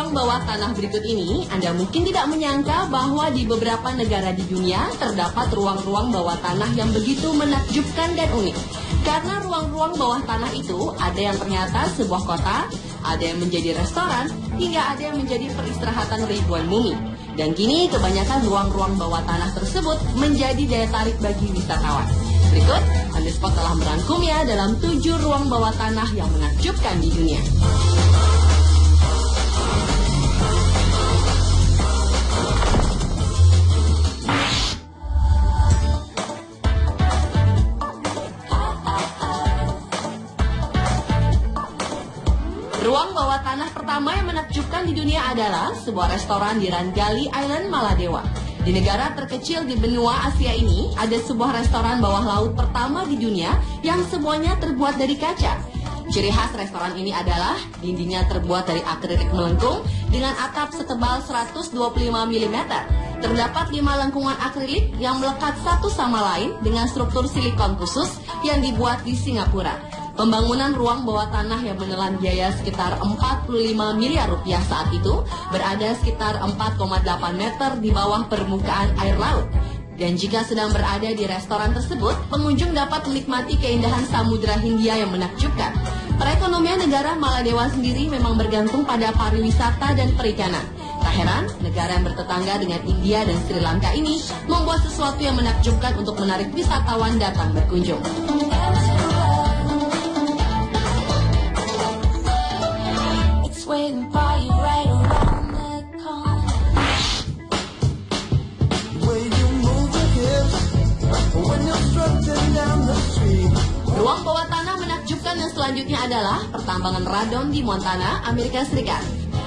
ruang bawah tanah berikut ini, Anda mungkin tidak menyangka bahwa di beberapa negara di dunia terdapat ruang-ruang bawah tanah yang begitu menakjubkan dan unik. Karena ruang-ruang bawah tanah itu ada yang ternyata sebuah kota, ada yang menjadi restoran, hingga ada yang menjadi peristirahatan ribuan mumi. Dan kini kebanyakan ruang-ruang bawah tanah tersebut menjadi daya tarik bagi wisatawan. Berikut, On The Spot telah merangkumnya dalam 7 ruang bawah tanah yang menakjubkan di dunia. Ruang bawah tanah pertama yang menakjubkan di dunia adalah sebuah restoran di Rangali Island, Maladewa. Di negara terkecil di benua Asia ini, ada sebuah restoran bawah laut pertama di dunia yang semuanya terbuat dari kaca. Ciri khas restoran ini adalah dindingnya terbuat dari akrilik melengkung dengan atap setebal 125 mm. Terdapat 5 lengkungan akrilik yang melekat satu sama lain dengan struktur silikon khusus yang dibuat di Singapura. Pembangunan ruang bawah tanah yang menelan biaya sekitar 45 miliar rupiah saat itu berada sekitar 4,8 meter di bawah permukaan air laut. Dan jika sedang berada di restoran tersebut, pengunjung dapat menikmati keindahan Samudra Hindia yang menakjubkan. Perekonomian negara Maladewa sendiri memang bergantung pada pariwisata dan perikanan. Tak heran, negara yang bertetangga dengan India dan Sri Lanka ini membuat sesuatu yang menakjubkan untuk menarik wisatawan datang berkunjung. Ruang bawah tanah menakjubkan yang selanjutnya adalah pertambangan radon di Montana, Amerika Serikat.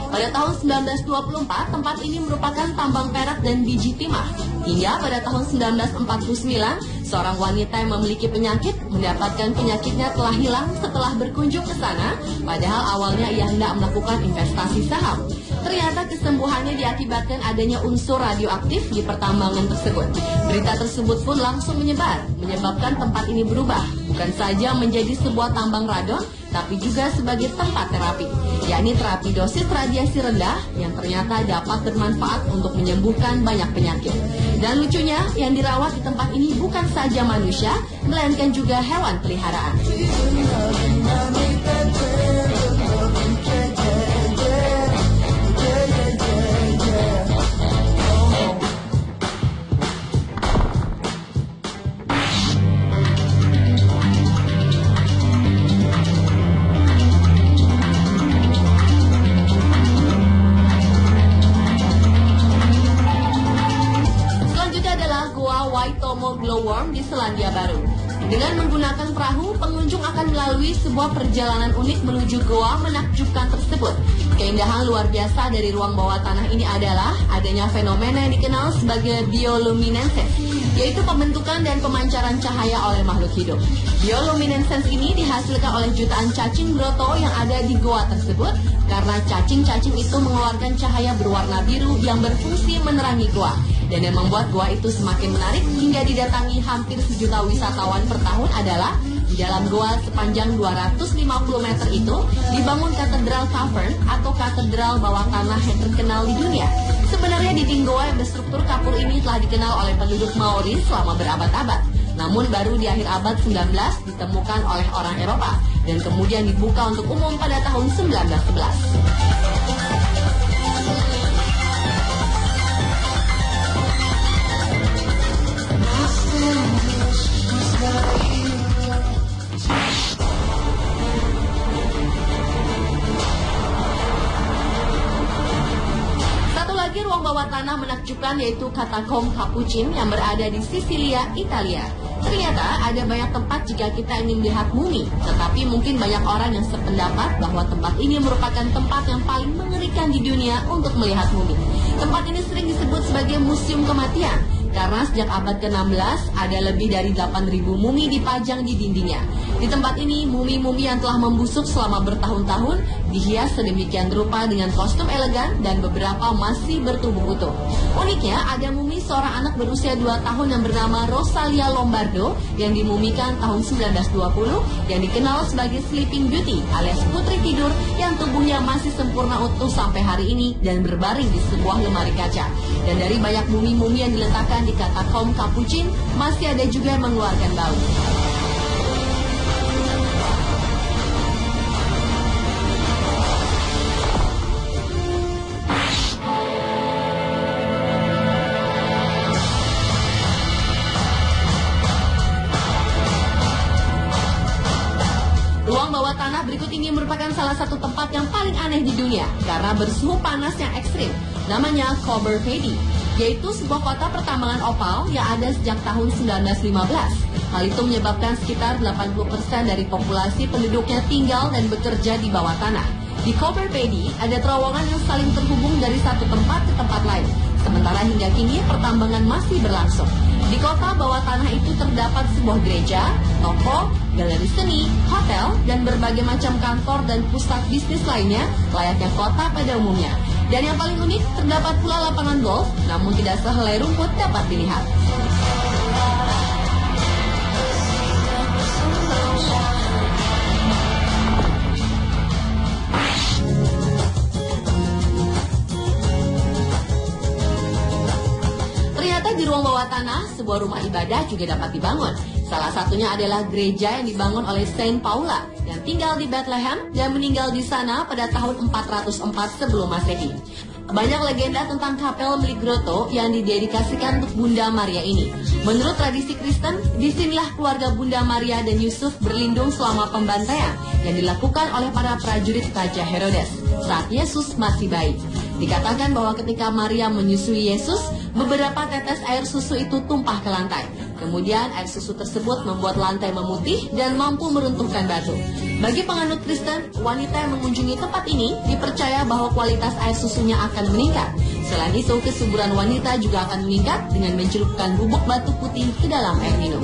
Pada tahun 1924, tempat ini merupakan tambang perak dan biji timah. Hingga pada tahun 1949, seorang wanita yang memiliki penyakit mendapatkan penyakitnya telah hilang setelah berkunjung ke sana, padahal awalnya ia hendak melakukan investasi saham. Ternyata kesembuhannya diakibatkan adanya unsur radioaktif di pertambangan tersebut. Berita tersebut pun langsung menyebar, menyebabkan tempat ini berubah, bukan saja menjadi sebuah tambang radon, tapi juga sebagai tempat terapi, yakni terapi dosis radiasi rendah yang ternyata dapat bermanfaat untuk menyembuhkan banyak penyakit. Dan lucunya, yang dirawat di tempat ini bukan saja manusia, melainkan juga hewan peliharaan. Waitomo Glowworm di Selandia Baru. Dengan menggunakan perahu, pengunjung akan melalui sebuah perjalanan unik menuju goa menakjubkan tersebut. Keindahan luar biasa dari ruang bawah tanah ini adalah adanya fenomena yang dikenal sebagai bioluminescence, yaitu pembentukan dan pemancaran cahaya oleh makhluk hidup. Bioluminescence ini dihasilkan oleh jutaan cacing broto yang ada di goa tersebut, karena cacing-cacing itu mengeluarkan cahaya berwarna biru yang berfungsi menerangi goa. Dan yang membuat goa itu semakin menarik hingga didatangi hampir 1 juta wisatawan per tahun adalah di dalam goa sepanjang 250 meter itu dibangun katedral cavern atau katedral bawah tanah yang terkenal di dunia. Sebenarnya dinding goa yang berstruktur kapur ini telah dikenal oleh penduduk Maori selama berabad-abad. Namun baru di akhir abad 19 ditemukan oleh orang Eropa dan kemudian dibuka untuk umum pada tahun 1911. Lagi ruang bawah tanah menakjubkan yaitu Katakom Capucin yang berada di Sisilia, Italia. Ternyata ada banyak tempat jika kita ingin melihat mumi, tetapi mungkin banyak orang yang sependapat bahwa tempat ini merupakan tempat yang paling mengerikan di dunia untuk melihat mumi. Tempat ini sering disebut sebagai museum kematian, karena sejak abad ke-16 ada lebih dari 8.000 mumi dipajang di dindingnya. Di tempat ini, mumi-mumi yang telah membusuk selama bertahun-tahun dihias sedemikian rupa dengan kostum elegan dan beberapa masih bertubuh utuh. Uniknya, ada mumi seorang anak berusia 2 tahun yang bernama Rosalia Lombardo yang dimumikan tahun 1920 yang dikenal sebagai Sleeping Beauty alias putri tidur yang tubuhnya masih sempurna utuh sampai hari ini dan berbaring di sebuah lemari kaca. Dan dari banyak mumi-mumi yang diletakkan di katakom Capuchin, masih ada juga yang mengeluarkan bau. Ruang bawah tanah berikut ini merupakan salah satu tempat yang paling aneh di dunia karena bersuhu panas yang ekstrim. Namanya Cobber Pedy, yaitu sebuah kota pertambangan opal yang ada sejak tahun 1915. Hal itu menyebabkan sekitar 80% dari populasi penduduknya tinggal dan bekerja di bawah tanah. Di Cobber Pedy ada terowongan yang saling terhubung dari satu tempat ke tempat lain. Sementara hingga kini pertambangan masih berlangsung. Di kota bawah tanah itu terdapat sebuah gereja, toko, galeri seni, hotel, dan berbagai macam kantor dan pusat bisnis lainnya layaknya kota pada umumnya. Dan yang paling unik, terdapat pula lapangan golf, namun tidak sehelai rumput dapat dilihat. Di ruang bawah tanah, sebuah rumah ibadah juga dapat dibangun. Salah satunya adalah gereja yang dibangun oleh Saint Paula yang tinggal di Bethlehem dan meninggal di sana pada tahun 404 sebelum Masehi. Banyak legenda tentang kapel milik Grotto yang didedikasikan untuk Bunda Maria ini. Menurut tradisi Kristen, disinilah keluarga Bunda Maria dan Yusuf berlindung selama pembantaian yang dilakukan oleh para prajurit Raja Herodes saat Yesus masih bayi. Dikatakan bahwa ketika Maria menyusui Yesus, beberapa tetes air susu itu tumpah ke lantai. Kemudian air susu tersebut membuat lantai memutih dan mampu meruntuhkan batu. Bagi penganut Kristen, wanita yang mengunjungi tempat ini dipercaya bahwa kualitas air susunya akan meningkat. Selain itu, kesuburan wanita juga akan meningkat dengan mencelupkan bubuk batu putih ke dalam air minum.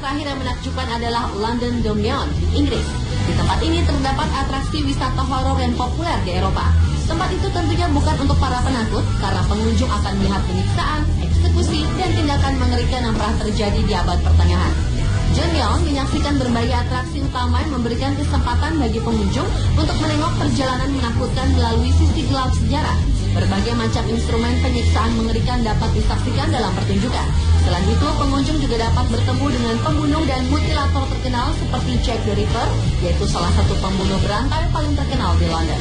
Terakhir yang menakjubkan adalah London Dominion di Inggris. Di tempat ini terdapat atraksi wisata horor yang populer di Eropa. Tempat itu tentunya bukan untuk para penakut karena pengunjung akan melihat penyiksaan, eksekusi, dan tindakan mengerikan yang pernah terjadi di abad pertengahan. John Young menyaksikan berbagai atraksi utama yang memberikan kesempatan bagi pengunjung untuk menengok perjalanan menakutkan melalui sisi gelap sejarah. Berbagai macam instrumen penyiksaan mengerikan dapat disaksikan dalam pertunjukan. Selain itu, pengunjung juga dapat bertemu dengan pembunuh dan mutilator terkenal seperti Jack the Ripper, yaitu salah satu pembunuh berantai paling terkenal di London.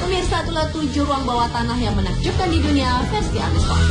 Pemirsa, itulah 7 ruang bawah tanah yang menakjubkan di dunia versi Amisport.